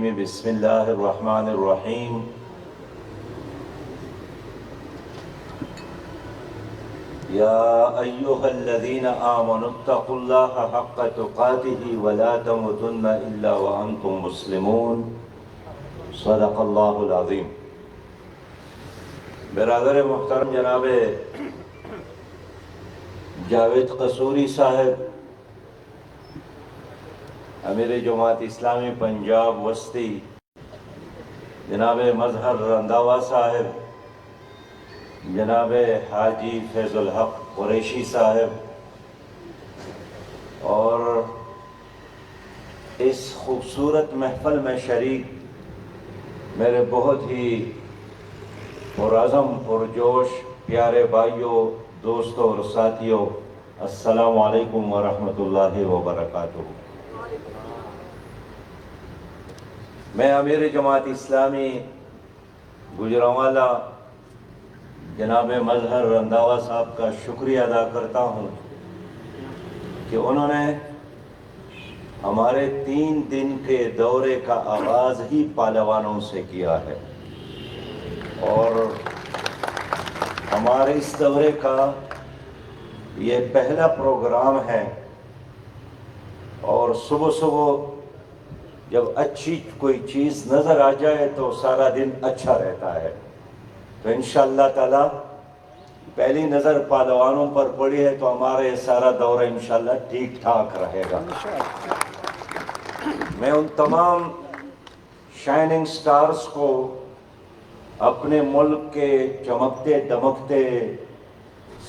بسم اللہ الرحمن الرحیم یا ایہا الذین آمنوا اتقوا اللہ حق تقاتہ ولا تموتن الا وانتم مسلمون صدق اللہ العظیم۔ برادر محترم جناب جاوید قصوری صاحب، امیر جماعت اسلامی پنجاب وسطی جناب مظہر رنداوا صاحب، جناب حاجی فیض الحق قریشی صاحب، اور اس خوبصورت محفل میں شریک میرے بہت ہی پرعزم پرجوش پیارے بھائیوں، دوستوں اور ساتھیوں، السلام علیکم ورحمۃ اللہ وبرکاتہ۔ میں امیر جماعت اسلامی گوجرانوالہ جناب مظہر رنداوا صاحب کا شکریہ ادا کرتا ہوں کہ انہوں نے ہمارے 3 دن کے دورے کا آغاز ہی پہلوانوں سے کیا ہے، اور ہمارے اس دورے کا یہ پہلا پروگرام ہے، اور صبح صبح جب اچھی کوئی چیز نظر آ جائے تو سارا دن اچھا رہتا ہے۔ تو انشاءاللہ تعالی پہلی نظر پہلوانوں پر پڑی ہے تو ہمارا یہ سارا دورہ انشاءاللہ ٹھیک ٹھاک رہے گا۔ میں ان تمام شائننگ سٹارز کو اپنے ملک کے چمکتے دمکتے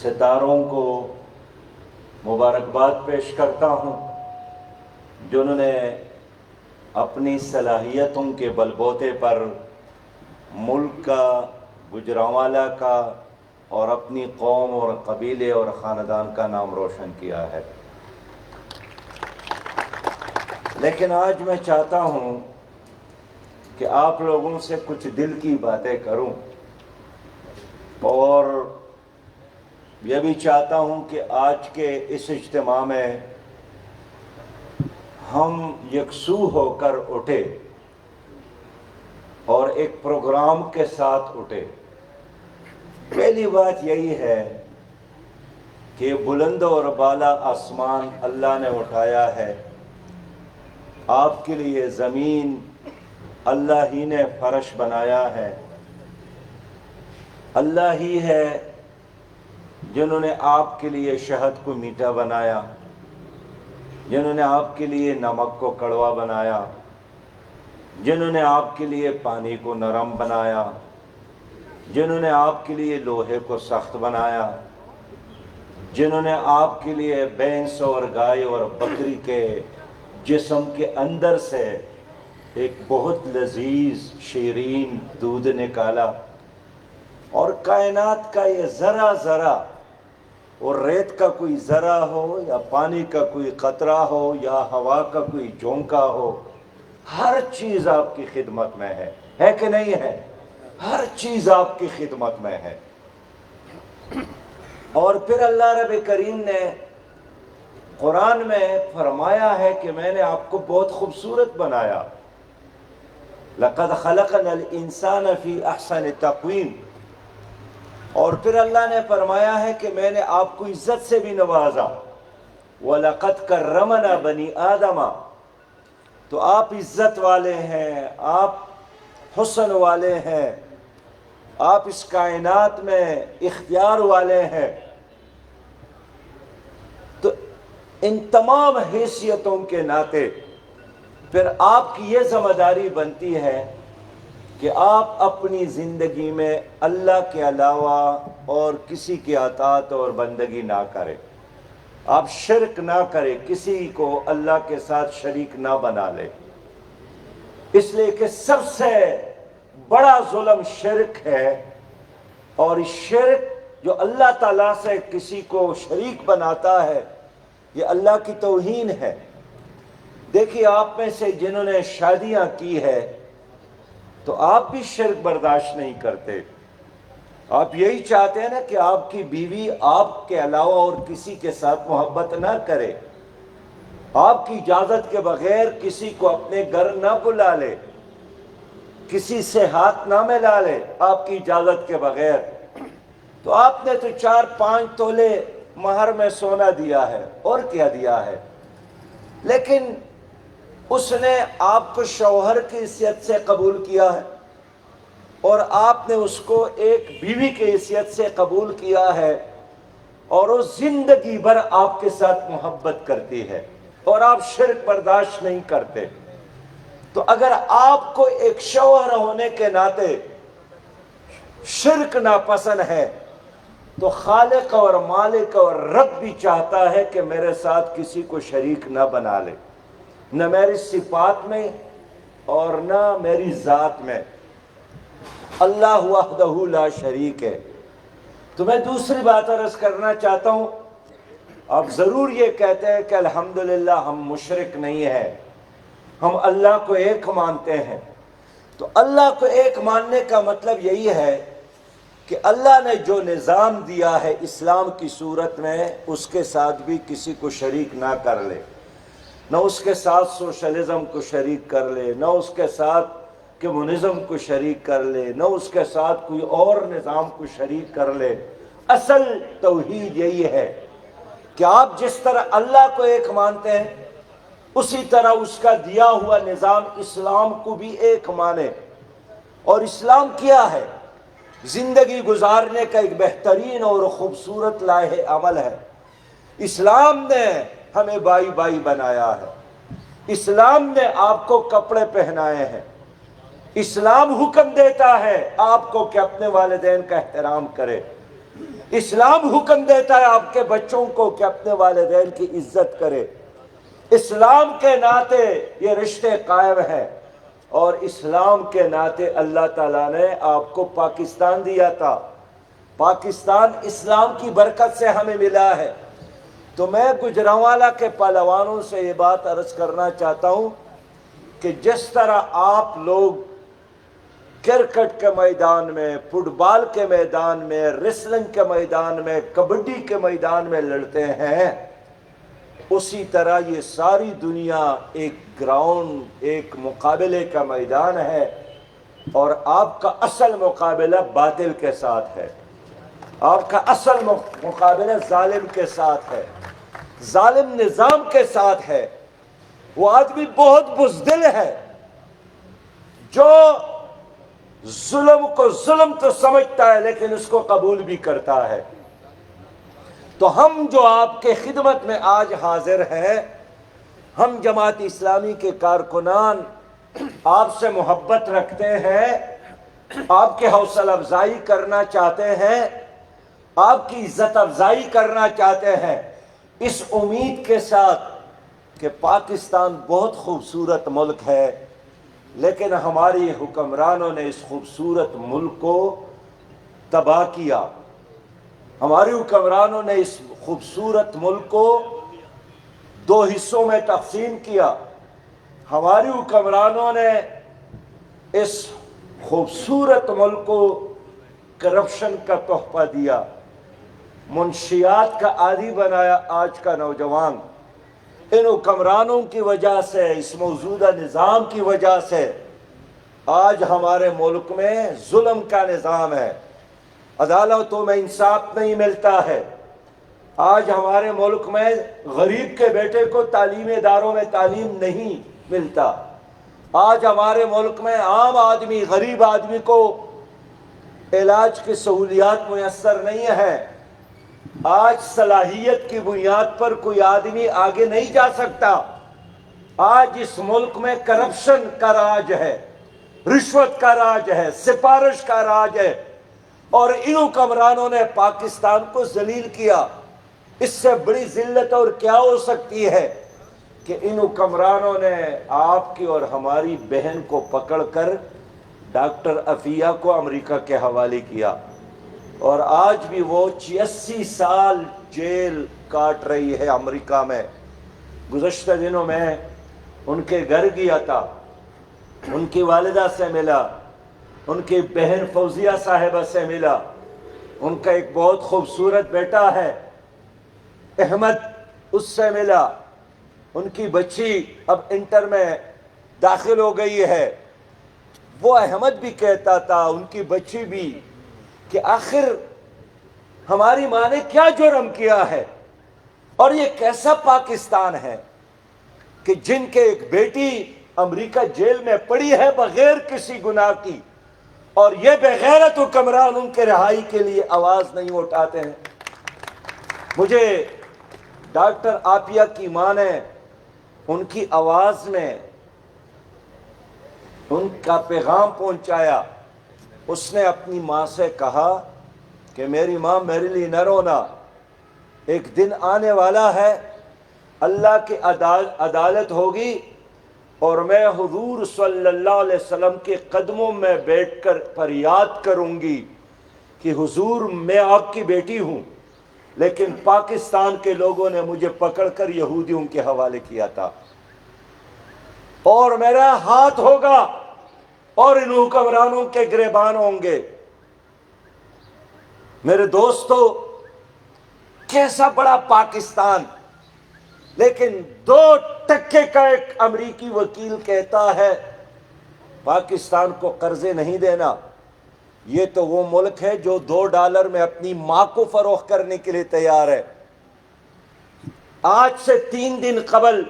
ستاروں کو مبارکباد پیش کرتا ہوں، جنہوں نے اپنی صلاحیتوں کے بل بوتے پر ملک کا، گوجرانوالہ کا اور اپنی قوم اور قبیلے اور خاندان کا نام روشن کیا ہے۔ لیکن آج میں چاہتا ہوں کہ آپ لوگوں سے کچھ دل کی باتیں کروں، اور یہ بھی چاہتا ہوں کہ آج کے اس اجتماع میں ہم یکسو ہو کر اٹھے اور ایک پروگرام کے ساتھ اٹھے۔ پہلی بات یہی ہے کہ بلند اور بالا آسمان اللہ نے اٹھایا ہے، آپ کے لیے زمین اللہ ہی نے فرش بنایا ہے، اللہ ہی ہے جنہوں نے آپ کے لیے شہد کو میٹھا بنایا، جنہوں نے آپ کے لیے نمک کو کڑوا بنایا، جنہوں نے آپ کے لیے پانی کو نرم بنایا، جنہوں نے آپ کے لیے لوہے کو سخت بنایا، جنہوں نے آپ کے لیے بھینس اور گائے اور بکری کے جسم کے اندر سے ایک بہت لذیذ شیرین دودھ نکالا، اور کائنات کا یہ ذرہ ذرہ، اور ریت کا کوئی ذرہ ہو یا پانی کا کوئی قطرہ ہو یا ہوا کا کوئی جھونکا ہو، ہر چیز آپ کی خدمت میں ہے کہ نہیں ہے؟ ہر چیز آپ کی خدمت میں ہے۔ اور پھر اللہ رب کریم نے قرآن میں فرمایا ہے کہ میں نے آپ کو بہت خوبصورت بنایا، لَقَدْ خَلَقْنَا الْإِنسَانَ فِي أَحْسَنِ تَقْوِيمٍ، اور پھر اللہ نے فرمایا ہے کہ میں نے آپ کو عزت سے بھی نوازا، وَلَقَدْ كَرَّمْنَا بَنِي آدَمَ، تو آپ عزت والے ہیں، آپ حسن والے ہیں، آپ اس کائنات میں اختیار والے ہیں۔ تو ان تمام حیثیتوں کے ناطے پھر آپ کی یہ ذمہ داری بنتی ہے کہ آپ اپنی زندگی میں اللہ کے علاوہ اور کسی کی اطاعت اور بندگی نہ کریں، آپ شرک نہ کریں، کسی کو اللہ کے ساتھ شریک نہ بنا لیں، اس لیے کہ سب سے بڑا ظلم شرک ہے، اور شرک جو اللہ تعالیٰ سے کسی کو شریک بناتا ہے یہ اللہ کی توہین ہے۔ دیکھیے، آپ میں سے جنہوں نے شادیاں کی ہے تو آپ بھی شرک برداشت نہیں کرتے، آپ یہی چاہتے ہیں نا کہ آپ کی بیوی آپ کے علاوہ اور کسی کے ساتھ محبت نہ کرے، آپ کی اجازت کے بغیر کسی کو اپنے گھر نہ بلا لے، کسی سے ہاتھ نہ ملا لے آپ کی اجازت کے بغیر، تو آپ نے تو 4-5 تولے مہر میں سونا دیا ہے، اور کیا دیا ہے، لیکن اس نے آپ کو شوہر کی حیثیت سے قبول کیا ہے، اور آپ نے اس کو ایک بیوی کی حیثیت سے قبول کیا ہے، اور وہ زندگی بھر آپ کے ساتھ محبت کرتی ہے، اور آپ شرک برداشت نہیں کرتے، تو اگر آپ کو ایک شوہر ہونے کے ناطے شرک ناپسند ہے، تو خالق اور مالک اور رب بھی چاہتا ہے کہ میرے ساتھ کسی کو شریک نہ بنا لے، نہ میری صفات میں اور نہ میری ذات میں۔ اللہ وحدہ لا شریک ہے۔ تو میں دوسری بات عرض کرنا چاہتا ہوں، آپ ضرور یہ کہتے ہیں کہ الحمدللہ ہم مشرک نہیں ہیں، ہم اللہ کو ایک مانتے ہیں۔ تو اللہ کو ایک ماننے کا مطلب یہی ہے کہ اللہ نے جو نظام دیا ہے اسلام کی صورت میں، اس کے ساتھ بھی کسی کو شریک نہ کر لے، نہ اس کے ساتھ سوشلزم کو شریک کر لے، نہ اس کے ساتھ کمیونزم کو شریک کر لے، نہ اس کے ساتھ کوئی اور نظام کو شریک کر لے۔ اصل توحید یہی ہے کہ آپ جس طرح اللہ کو ایک مانتے ہیں، اسی طرح اس کا دیا ہوا نظام اسلام کو بھی ایک مانے۔ اور اسلام کیا ہے؟ زندگی گزارنے کا ایک بہترین اور خوبصورت لائحہ عمل ہے۔ اسلام نے ہمیں بھائی بھائی بنایا ہے، اسلام نے آپ کو کپڑے پہنائے ہیں، اسلام حکم دیتا ہے آپ کو کہ اپنے والدین کا احترام کرے، اسلام حکم دیتا ہے آپ کے بچوں کو کہ اپنے والدین کی عزت کرے۔ اسلام کے ناطے یہ رشتے قائم ہیں، اور اسلام کے ناطے اللہ تعالیٰ نے آپ کو پاکستان دیا تھا۔ پاکستان اسلام کی برکت سے ہمیں ملا ہے۔ تو میں گجرانوالہ کے پہلوانوں سے یہ بات عرض کرنا چاہتا ہوں کہ جس طرح آپ لوگ کرکٹ کے میدان میں، فٹ بال کے میدان میں، ریسلنگ کے میدان میں، کبڈی کے میدان میں لڑتے ہیں، اسی طرح یہ ساری دنیا ایک گراؤنڈ، ایک مقابلے کا میدان ہے، اور آپ کا اصل مقابلہ باطل کے ساتھ ہے، آپ کا اصل مقابلہ ظالم کے ساتھ ہے، ظالم نظام کے ساتھ ہے۔ وہ آدمی بہت بزدل ہے جو ظلم کو ظلم تو سمجھتا ہے لیکن اس کو قبول بھی کرتا ہے۔ تو ہم جو آپ کے خدمت میں آج حاضر ہیں، ہم جماعت اسلامی کے کارکنان آپ سے محبت رکھتے ہیں، آپ کے حوصلہ افزائی کرنا چاہتے ہیں، آپ کی عزت افزائی کرنا چاہتے ہیں، اس امید کے ساتھ کہ پاکستان بہت خوبصورت ملک ہے، لیکن ہماری حکمرانوں نے اس خوبصورت ملک کو تباہ کیا۔ ہماری حکمرانوں نے اس خوبصورت ملک کو 2 حصوں میں تقسیم کیا۔ ہماری حکمرانوں نے اس خوبصورت ملک کو کرپشن کا تحفہ دیا، منشیات کا عادی بنایا آج کا نوجوان۔ ان حکمرانوں کی وجہ سے، اس موجودہ نظام کی وجہ سے آج ہمارے ملک میں ظلم کا نظام ہے، عدالتوں میں انصاف نہیں ملتا ہے۔ آج ہمارے ملک میں غریب کے بیٹے کو تعلیمی اداروں میں تعلیم نہیں ملتا۔ آج ہمارے ملک میں عام آدمی، غریب آدمی کو علاج کی سہولیات میسر نہیں ہے۔ آج صلاحیت کی بنیاد پر کوئی آدمی آگے نہیں جا سکتا۔ آج اس ملک میں کرپشن کا راج ہے، رشوت کا راج ہے، سفارش کا راج ہے، اور ان حکمرانوں نے پاکستان کو ذلیل کیا۔ اس سے بڑی ذلت اور کیا ہو سکتی ہے کہ ان حکمرانوں نے آپ کی اور ہماری بہن کو پکڑ کر ڈاکٹر عفیہ کو امریکہ کے حوالے کیا، اور آج بھی وہ 86 سال جیل کاٹ رہی ہے امریکہ میں۔ گزشتہ دنوں میں ان کے گھر گیا تھا، ان کی والدہ سے ملا، ان کی بہن فوزیہ صاحبہ سے ملا، ان کا ایک بہت خوبصورت بیٹا ہے احمد، اس سے ملا، ان کی بچی اب انٹر میں داخل ہو گئی ہے۔ وہ احمد بھی کہتا تھا، ان کی بچی بھی، کہ آخر ہماری ماں نے کیا جرم کیا ہے، اور یہ کیسا پاکستان ہے کہ جن کے ایک بیٹی امریکہ جیل میں پڑی ہے بغیر کسی گناہ کی، اور یہ بغیرت حکمران ان کے رہائی کے لیے آواز نہیں اٹھاتے ہیں۔ مجھے ڈاکٹر عافیہ کی ماں نے ان کی آواز میں ان کا پیغام پہنچایا۔ اس نے اپنی ماں سے کہا کہ میری ماں میرے لیے نہ رونا، ایک دن آنے والا ہے اللہ کی عدالت ہوگی، اور میں حضور صلی اللہ علیہ وسلم کے قدموں میں بیٹھ کر فریاد کروں گی کہ حضور میں آپ کی بیٹی ہوں، لیکن پاکستان کے لوگوں نے مجھے پکڑ کر یہودیوں کے حوالے کیا تھا، اور میرا ہاتھ ہوگا اور ان حکمرانوں کے گریبان ہوں گے۔ میرے دوستو، کیسا بڑا پاکستان، لیکن 2% کا ایک امریکی وکیل کہتا ہے پاکستان کو قرضے نہیں دینا۔ یہ تو وہ ملک ہے جو $2 میں اپنی ماں کو فروخت کرنے کے لیے تیار ہے۔ آج سے 3 دن قبل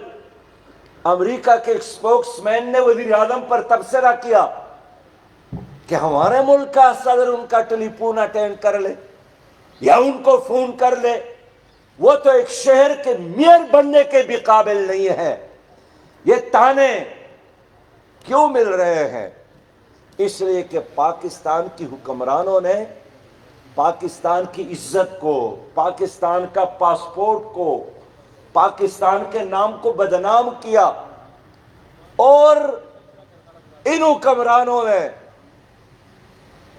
امریکہ کے ایک سپوکس مین نے وزیر اعظم پر تبصرہ کیا کہ ہمارے ملک کا صدر ان کا ٹیلی فون اٹینڈ کر لے یا ان کو فون کر لے، وہ تو ایک شہر کے میئر بننے کے بھی قابل نہیں ہے۔ یہ تانے کیوں مل رہے ہیں؟ اس لیے کہ پاکستان کی حکمرانوں نے پاکستان کی عزت کو، پاکستان کا پاسپورٹ کو، پاکستان کے نام کو بدنام کیا، اور ان حکمرانوں نے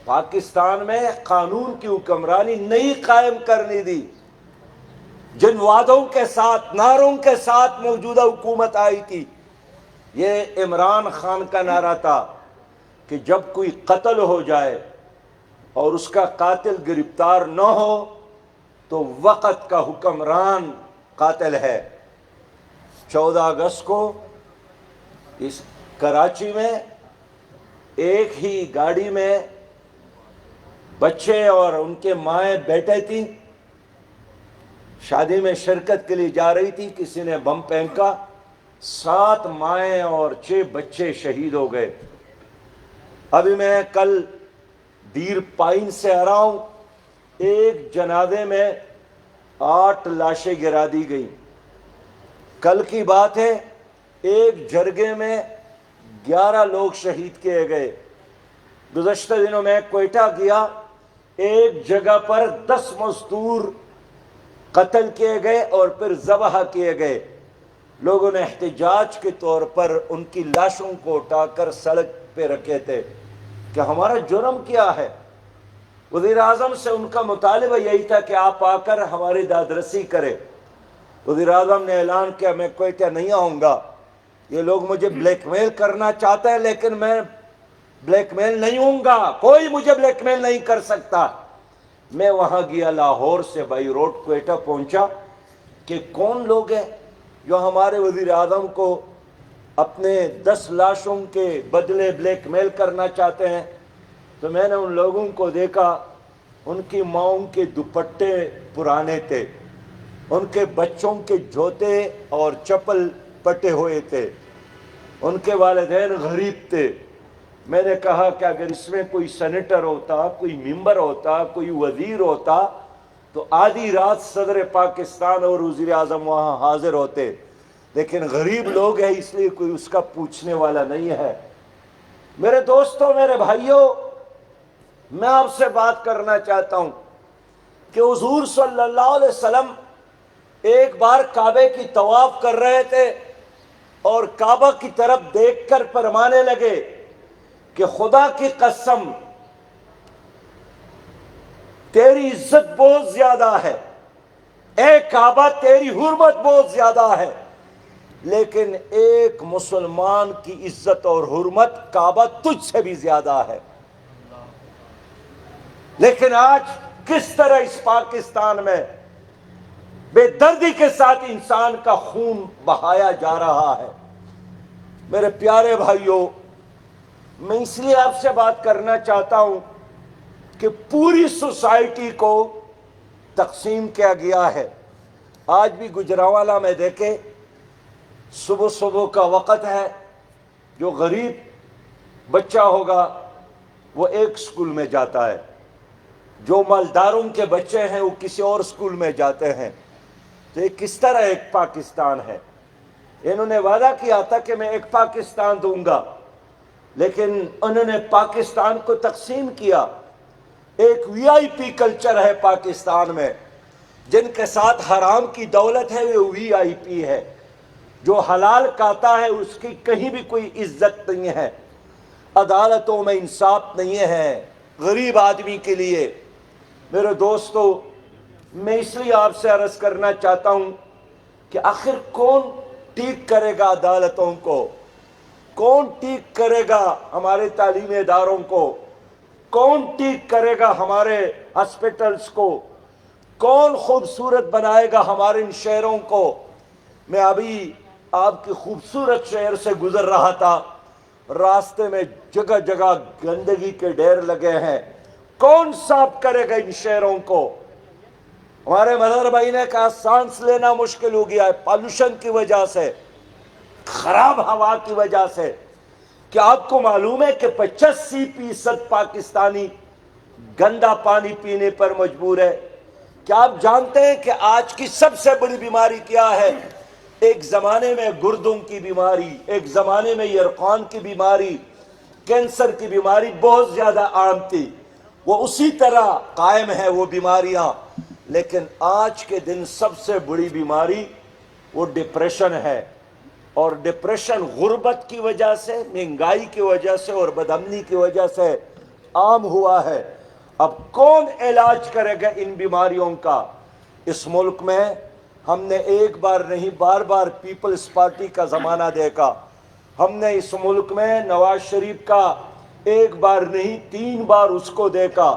پاکستان میں قانون کی حکمرانی نہیں قائم کرنے دی۔ جن وعدوں کے ساتھ، نعروں کے ساتھ موجودہ حکومت آئی تھی، یہ عمران خان کا نعرہ تھا کہ جب کوئی قتل ہو جائے اور اس کا قاتل گرفتار نہ ہو تو وقت کا حکمران قاتل ہے۔ 14 اگست کو اس کراچی میں ایک ہی گاڑی میں بچے اور ان کے مائیں بیٹھے تھیں، شادی میں شرکت کے لیے جا رہی تھی، کسی نے بم پھینکا، 7 مائیں اور 6 بچے شہید ہو گئے۔ ابھی میں کل دیر پائن سے آ رہا ہوں، ایک جنازے میں 8 لاشیں گرا دی گئی۔ کل کی بات ہے، ایک جرگے میں 11 لوگ شہید کیے گئے۔ گزشتہ دنوں میں کوئٹہ گیا، ایک جگہ پر 10 مزدور قتل کیے گئے اور پھر ذبح کیے گئے۔ لوگوں نے احتجاج کے طور پر ان کی لاشوں کو اٹھا کر سڑک پہ رکھے تھے کہ ہمارا جرم کیا ہے۔ وزیر اعظم سے ان کا مطالبہ یہی تھا کہ آپ آ کر ہماری دادرسی کرے۔ وزیر اعظم نے اعلان کیا میں کوئٹہ نہیں آؤں گا، یہ لوگ مجھے بلیک میل کرنا چاہتے ہیں، لیکن میں بلیک میل نہیں ہوں گا، کوئی مجھے بلیک میل نہیں کر سکتا۔ میں وہاں گیا، لاہور سے بائی روڈ کوئٹہ پہنچا کہ کون لوگ ہیں جو ہمارے وزیر اعظم کو اپنے 10 لاشوں کے بدلے بلیک میل کرنا چاہتے ہیں۔ تو میں نے ان لوگوں کو دیکھا، ان کی ماؤں کے دوپٹے پرانے تھے، ان کے بچوں کے جوتے اور چپل پٹے ہوئے تھے، ان کے والدین غریب تھے۔ میں نے کہا کہ اگر اس میں کوئی سینیٹر ہوتا، کوئی ممبر ہوتا، کوئی وزیر ہوتا تو آدھی رات صدر پاکستان اور وزیر اعظم وہاں حاضر ہوتے، لیکن غریب لوگ ہیں اس لیے کوئی اس کا پوچھنے والا نہیں ہے۔ میرے دوستوں، میرے بھائیوں، میں آپ سے بات کرنا چاہتا ہوں کہ حضور صلی اللہ علیہ وسلم ایک بار کعبے کی طواف کر رہے تھے اور کعبہ کی طرف دیکھ کر فرمانے لگے کہ خدا کی قسم تیری عزت بہت زیادہ ہے، اے کعبہ تیری حرمت بہت زیادہ ہے، لیکن ایک مسلمان کی عزت اور حرمت کعبہ تجھ سے بھی زیادہ ہے۔ لیکن آج کس طرح اس پاکستان میں بے دردی کے ساتھ انسان کا خون بہایا جا رہا ہے۔ میرے پیارے بھائیوں، میں اس لیے آپ سے بات کرنا چاہتا ہوں کہ پوری سوسائٹی کو تقسیم کیا گیا ہے. آج بھی گجرانوالہ میں دیکھیں صبح صبح کا وقت ہے، جو غریب بچہ ہوگا وہ ایک سکول میں جاتا ہے، جو مالداروں کے بچے ہیں وہ کسی اور سکول میں جاتے ہیں. تو یہ کس طرح ایک پاکستان ہے؟ انہوں نے وعدہ کیا تھا کہ میں ایک پاکستان دوں گا، لیکن انہوں نے پاکستان کو تقسیم کیا. ایک وی آئی پی کلچر ہے پاکستان میں، جن کے ساتھ حرام کی دولت ہے وہ وی آئی پی ہے. جو حلال کھاتا ہے اس کی کہیں بھی کوئی عزت نہیں ہے، عدالتوں میں انصاف نہیں ہے غریب آدمی کے لیے. میرے دوستو، میں اس لیے آپ سے عرض کرنا چاہتا ہوں کہ آخر کون ٹھیک کرے گا عدالتوں کو؟ کون ٹھیک کرے گا ہمارے تعلیمی اداروں کو؟ کون ٹھیک کرے گا ہمارے ہاسپٹلز کو؟ کون خوبصورت بنائے گا ہمارے ان شہروں کو؟ میں ابھی آپ کی خوبصورت شہر سے گزر رہا تھا، راستے میں جگہ جگہ گندگی کے ڈھیر لگے ہیں. کون صاف کرے گا ان شہروں کو؟ ہمارے مظہر بھائی نے کہا سانس لینا مشکل ہو گیا ہے پالوشن کی وجہ سے، خراب ہوا کی وجہ سے. کیا آپ کو معلوم ہے کہ 85% پاکستانی گندا پانی پینے پر مجبور ہے؟ کیا آپ جانتے ہیں کہ آج کی سب سے بڑی بیماری کیا ہے؟ ایک زمانے میں گردوں کی بیماری، ایک زمانے میں یرقان کی بیماری، کینسر کی بیماری بہت زیادہ عام تھی، وہ اسی طرح قائم ہے وہ بیماریاں. لیکن آج کے دن سب سے بڑی بیماری وہ ڈپریشن ہے. اور ڈپریشن غربت کی وجہ سے، مہنگائی کی وجہ سے اور بدامنی کی وجہ سے عام ہوا ہے. اب کون علاج کرے گا ان بیماریوں کا؟ اس ملک میں ہم نے ایک بار نہیں بار بار پیپلز پارٹی کا زمانہ دیکھا. ہم نے اس ملک میں نواز شریف کا ایک بار نہیں 3 بار اس کو دیکھا.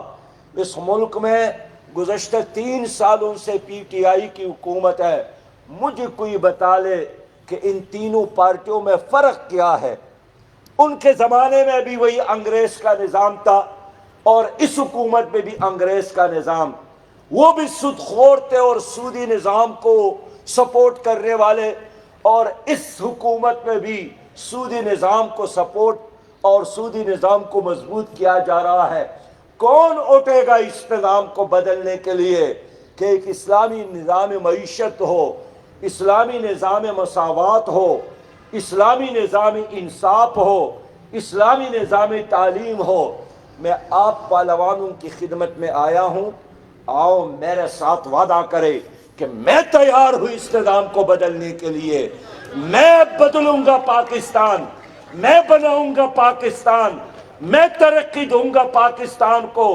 اس ملک میں گزشتہ 3 سالوں سے پی ٹی آئی کی حکومت ہے. مجھے کوئی بتا لے کہ ان تینوں پارٹیوں میں فرق کیا ہے؟ ان کے زمانے میں بھی وہی انگریز کا نظام تھا اور اس حکومت میں بھی انگریز کا نظام. وہ بھی سود خور تھے اور سودی نظام کو سپورٹ کرنے والے، اور اس حکومت میں بھی سودی نظام کو سپورٹ اور سودی نظام کو مضبوط کیا جا رہا ہے. کون اٹھے گا اس نظام کو بدلنے کے لیے کہ ایک اسلامی نظام معیشت ہو، اسلامی نظام مساوات ہو، اسلامی نظام انصاف ہو، اسلامی نظام تعلیم ہو؟ میں آپ پہلوانوں کی خدمت میں آیا ہوں، آؤ میرے ساتھ وعدہ کرے کہ میں تیار ہوں اس نظام کو بدلنے کے لیے. میں بدلوں گا پاکستان، میں بناؤں گا پاکستان، میں ترقی دوں گا پاکستان کو،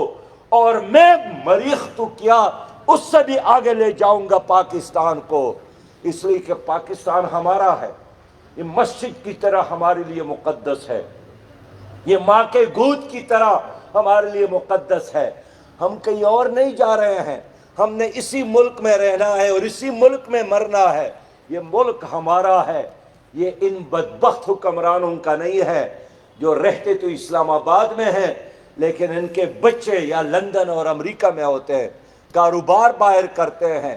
اور میں مریخ تو کیا اس سے بھی آگے لے جاؤں گا پاکستان کو. اس لیے کہ پاکستان ہمارا ہے، یہ مسجد کی طرح ہمارے لیے مقدس ہے، یہ ماں کے گود کی طرح ہمارے لیے مقدس ہے. ہم کہیں اور نہیں جا رہے ہیں، ہم نے اسی ملک میں رہنا ہے اور اسی ملک میں مرنا ہے. یہ ملک ہمارا ہے، یہ ان بدبخت حکمرانوں کا نہیں ہے جو رہتے تو اسلام آباد میں ہیں لیکن ان کے بچے یا لندن اور امریکہ میں ہوتے ہیں، کاروبار باہر کرتے ہیں.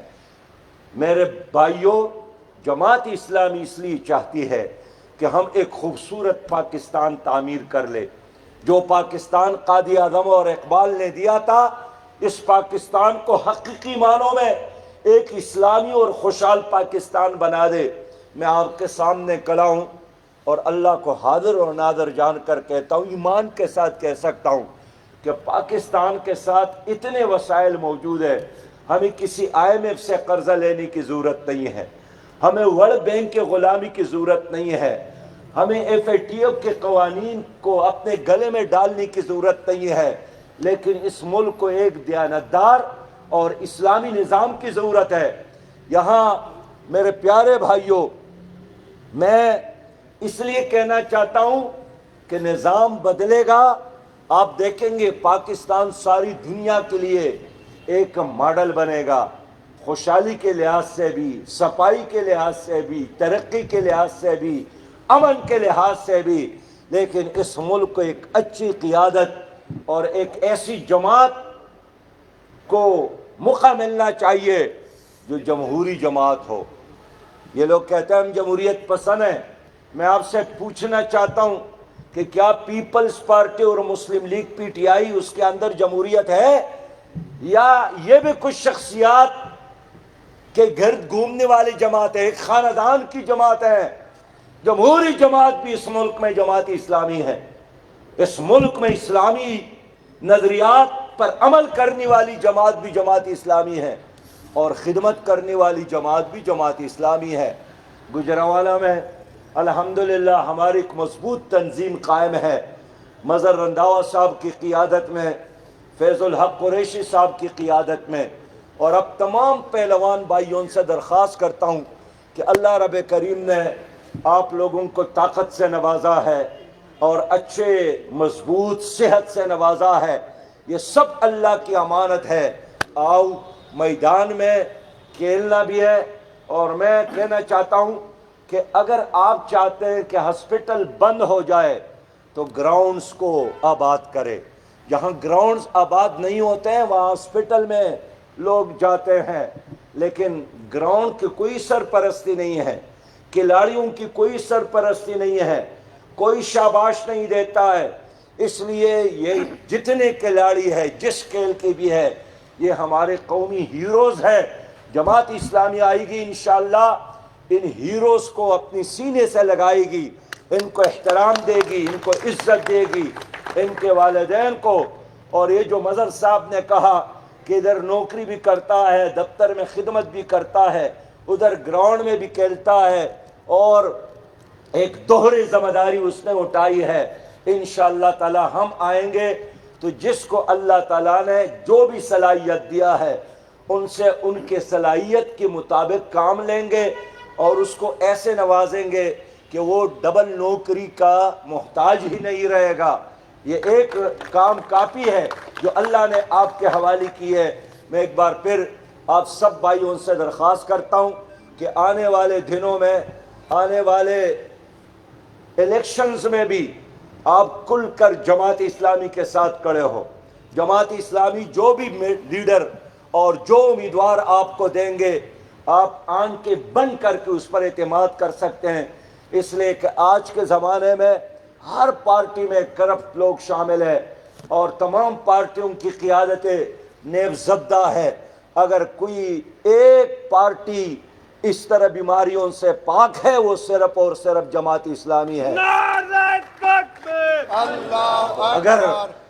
میرے بھائیوں، جماعت اسلامی اس لیے چاہتی ہے کہ ہم ایک خوبصورت پاکستان تعمیر کر لے. جو پاکستان قائد اعظم اور اقبال نے دیا تھا، اس پاکستان کو حقیقی معنوں میں ایک اسلامی اور خوشحال پاکستان بنا دے. میں آپ کے سامنے کھڑا ہوں اور اللہ کو حاضر اور ناظر جان کر کہتا ہوں، ایمان کے ساتھ کہہ سکتا ہوں کہ پاکستان کے ساتھ اتنے وسائل موجود ہیں. ہمیں کسی آئی ایم ایف سے قرضہ لینے کی ضرورت نہیں ہے، ہمیں ورلڈ بینک کے غلامی کی ضرورت نہیں ہے، ہمیں ایف اے ٹی ایف کے قوانین کو اپنے گلے میں ڈالنے کی ضرورت نہیں ہے. لیکن اس ملک کو ایک دیانتدار اور اسلامی نظام کی ضرورت ہے. یہاں میرے پیارے بھائیوں، میں اس لیے کہنا چاہتا ہوں کہ نظام بدلے گا. آپ دیکھیں گے پاکستان ساری دنیا کے لیے ایک ماڈل بنے گا، خوشحالی کے لحاظ سے بھی، صفائی کے لحاظ سے بھی، ترقی کے لحاظ سے بھی، امن کے لحاظ سے بھی. لیکن اس ملک کو ایک اچھی قیادت اور ایک ایسی جماعت کو موقع ملنا چاہیے جو جمہوری جماعت ہو۔ یہ لوگ کہتے ہیں ہم جمہوریت پسند ہیں، میں آپ سے پوچھنا چاہتا ہوں کہ کیا پیپلز پارٹی اور مسلم لیگ پی ٹی آئی اس کے اندر جمہوریت ہے، یا یہ بھی کچھ شخصیات کے گرد گھومنے والی جماعت ہے، ایک خاندان کی جماعت ہے؟ جمہوری جماعت بھی اس ملک میں جماعت اسلامی ہے، اس ملک میں اسلامی نظریات پر عمل کرنے والی جماعت بھی جماعت اسلامی ہے، اور خدمت کرنے والی جماعت بھی جماعت اسلامی ہے۔ گجرانوالہ میں الحمدللہ ہماری ایک مضبوط تنظیم قائم ہے، مظہر رنداوا صاحب کی قیادت میں، فیض الحق قریشی صاحب کی قیادت میں، اور اب تمام پہلوان بھائیوں سے درخواست کرتا ہوں کہ اللہ رب کریم نے آپ لوگوں کو طاقت سے نوازا ہے اور اچھے مضبوط صحت سے نوازا ہے، یہ سب اللہ کی امانت ہے۔ آؤ میدان میں کھیلنا بھی ہے، اور میں کہنا چاہتا ہوں کہ اگر آپ چاہتے ہیں کہ ہسپتال بند ہو جائے تو گراؤنڈز کو آباد کرے۔ جہاں گراؤنڈز آباد نہیں ہوتے ہیں وہاں ہسپتال میں لوگ جاتے ہیں، لیکن گراؤنڈ کی کوئی سرپرستی نہیں ہے، کھلاڑیوں کی کوئی سرپرستی نہیں ہے، کوئی شاباش نہیں دیتا ہے۔ اس لیے یہ جتنے کھلاڑی ہے جس کھیل کی بھی ہے، یہ ہمارے قومی ہیروز ہیں۔ جماعت اسلامی آئے گی انشاءاللہ، ان ہیروز کو اپنی سینے سے لگائے گی، ان کو احترام دے گی، ان کو عزت دے گی، ان کے والدین کو۔ اور یہ جو مظہر صاحب نے کہا کہ ادھر نوکری بھی کرتا ہے، دفتر میں خدمت بھی کرتا ہے، ادھر گراؤنڈ میں بھی کھیلتا ہے، اور ایک دوہری ذمہ داری اس نے اٹھائی ہے۔ انشاءاللہ تعالی ہم آئیں گے تو جس کو اللہ تعالیٰ نے جو بھی صلاحیت دیا ہے ان سے ان کے صلاحیت کے مطابق کام لیں گے، اور اس کو ایسے نوازیں گے کہ وہ ڈبل نوکری کا محتاج ہی نہیں رہے گا۔ یہ ایک کام کافی ہے جو اللہ نے آپ کے حوالے کی ہے۔ میں ایک بار پھر آپ سب بھائیوں سے درخواست کرتا ہوں کہ آنے والے دنوں میں، آنے والے الیکشنز میں بھی آپ کھل کر جماعت اسلامی کے ساتھ کھڑے ہو۔ جماعت اسلامی جو بھی لیڈر اور جو امیدوار آپ کو دیں گے، آپ آنکھیں بند کر کے اس پر اعتماد کر سکتے ہیں، اس لیے کہ آج کے زمانے میں ہر پارٹی میں کرپٹ لوگ شامل ہیں، اور تمام پارٹیوں کی قیادتیں نیب زدہ ہے۔ اگر کوئی ایک پارٹی اس طرح بیماریوں سے پاک ہے، وہ صرف اور صرف جماعت اسلامی ہے۔ اگر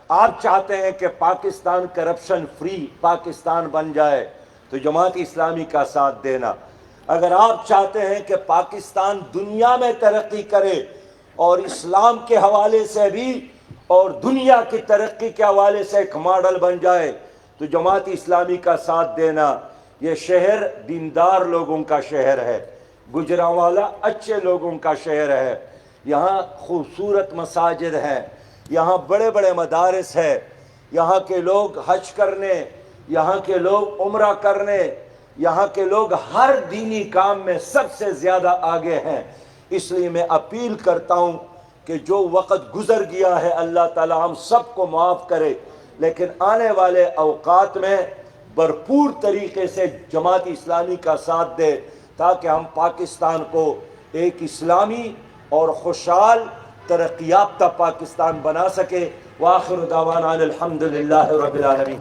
آپ چاہتے ہیں کہ پاکستان کرپشن فری پاکستان بن جائے تو جماعت اسلامی کا ساتھ دینا۔ اگر آپ چاہتے ہیں کہ پاکستان دنیا میں ترقی کرے اور اسلام کے حوالے سے بھی اور دنیا کی ترقی کے حوالے سے ایک ماڈل بن جائے تو جماعت اسلامی کا ساتھ دینا۔ یہ شہر دیندار لوگوں کا شہر ہے، گجرانوالہ اچھے لوگوں کا شہر ہے، یہاں خوبصورت مساجد ہیں، یہاں بڑے بڑے مدارس ہیں، یہاں کے لوگ حج کرنے، یہاں کے لوگ عمرہ کرنے، یہاں کے لوگ ہر دینی کام میں سب سے زیادہ آگے ہیں۔ اس لیے میں اپیل کرتا ہوں کہ جو وقت گزر گیا ہے اللہ تعالی ہم سب کو معاف کرے، لیکن آنے والے اوقات میں بھرپور طریقے سے جماعت اسلامی کا ساتھ دے تاکہ ہم پاکستان کو ایک اسلامی اور خوشحال ترقی یافتہ پاکستان بنا سکے۔ وآخر دعوانا الحمدللہ رب العالمین۔